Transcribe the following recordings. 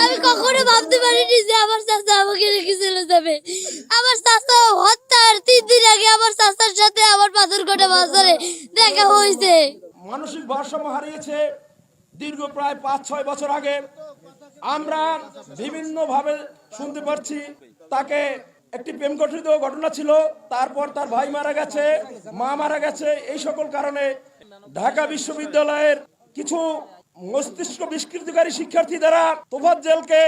আমি কখনো ভাবতে পারিনি যে আমার চাচা আমাকে রেখে চলে যাবে। আমার চাচা হত্যার 3 দিন আগে আমার চাচার সাথে আমার পাথরঘাটা বাজারে দেখা হয়েছে। মানসিক ভারসাম্য হারিয়েছে দীর্ঘ প্রায় 5-6 বছর আগে। আমরা বিভিন্নভাবে শুনতে পাচ্ছি তাকে একটি প্রেম গঠিত ঘটনা ছিল, তারপর তার ভাই মারা গেছে, মা মারা গেছে। এই সকল কারণে ঢাকা বিশ্ববিদ্যালয়ের কিছু মস্তিষ্ক বিস্কৃতিকারী শিক্ষার্থী দ্বারা তোফাজ্জেলকে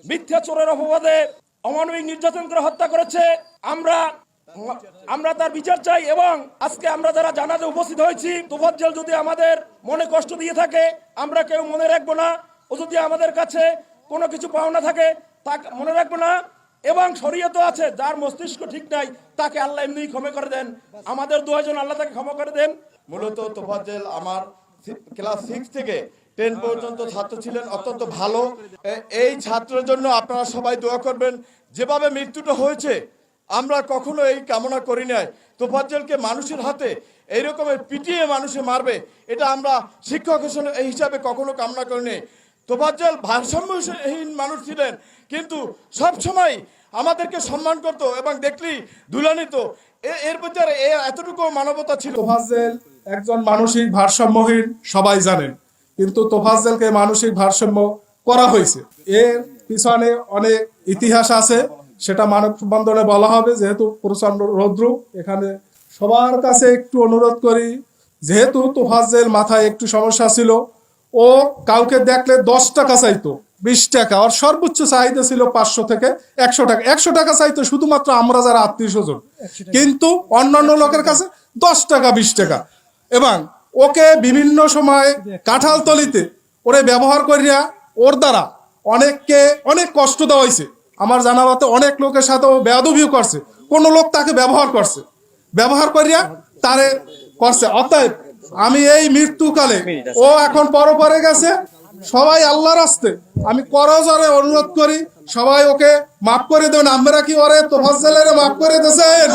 মিথ্যা চোরের অপবাদে অমানবিক নির্যাতন করে হত্যা করেছে। আমরা তার বিচার চাই এবং আজকে আমরা যারা জানাজা উপস্থিত হয়েছি, তোফাজ্জেল যদি আমাদের মনে কষ্ট দিয়ে থাকে আমরা কেউ মনে রাখবো না। ও যদি আমাদের কাছে কোনো কিছু পাওনা থাকে তা মনে রাখবো না। এবং শরীয়ত আছে, যার মস্তিষ্ক ঠিক নাই তাকে আল্লাহ এমনি ক্ষমা করে দেন। আমাদের দুজন আল্লাহ তাকে ক্ষমা করে দেন। মূলত তোফাজ্জেল আমার ক্লাস 6 থেকে 10 পর্যন্ত ছাত্র ছিলেন, অত্যন্ত ভালো। এই ছাত্রের জন্য আপনারা সবাই দোয়া করবেন। যেভাবে মৃত্যুটা হয়েছে আমরা কখনো এই কামনা করি নাই। তোফাজ্জেলকে মানুষের হাতে এইরকমের পিটিয়ে মানুষে মারবে, এটা আমরা শিক্ষক হিসাবে কখনো কামনা করিনি। তোফাজ্জেল ভারসাম্যহীন মানুষ ছিলেন, কিন্তু সব সময় আমাদেরকে সম্মান করত এবং দেখলি দুলা নিত। এর ভিতরে এতটুকু মানবতা ছিল। তোফাজ্জেল একজন মানসিক ভারসাম্যহীন সবাই জানেন, কিন্তু তোফাজ্জেলকে মানসিক ভারসাম্য করা হয়েছে। এর পিছনে অনেক ইতিহাস আছে, সেটা মানববন্ধনে বলা হবে। যেহেতু প্রচন্ড রৌদ্র, এখানে সবার কাছে একটু অনুরোধ করি, যেহেতু তোফাজ্জেল মাথায় একটু সমস্যা ছিল, ও কাউকে দেখলে 10 টাকা চাইতো, 20 টাকা, আর সর্বোচ্চ চাহিদা ছিল 500 থেকে 100 টাকা। 100 টাকা চাইতো শুধুমাত্র আমরা যারা আত্মীয় স্বজন, কিন্তু অন্যান্য লোকের কাছে 10 টাকা 20 টাকা। এবং ওকে বিভিন্ন সময় কাঁঠালতলিতে ওরে ব্যবহার করিয়া ওর দ্বারা অনেককে অনেক কষ্ট দেওয়া হয়েছে। আমার জানা মতে অনেক লোকের সাথে ও বেয়াদবিও করছে। কোনো লোক তাকে ব্যবহার করিয়া তারে করছে। অতএব আমি এই মৃত্যুকালে, ও এখন পরপরে গেছে, সবাই আল্লাহর রাস্তে আমি করজোরে অনুরোধ করি, সবাই ওকে মাফ করে দেবেন। আমরা কি ওরে তোফাজ্জেলের মাফ করে দিয়েছেন?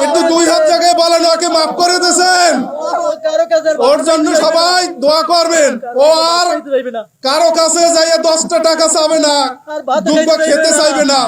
একটু 2 হাত জায়গায় বলেন ওকে মাফ করে দিয়েছেন। ওর জন্য সবাই দোয়া করবেন। ও আর কারো কাছে যাইয়া 10টা টাকা চাবে না, দুধ খেতে চাইবে না।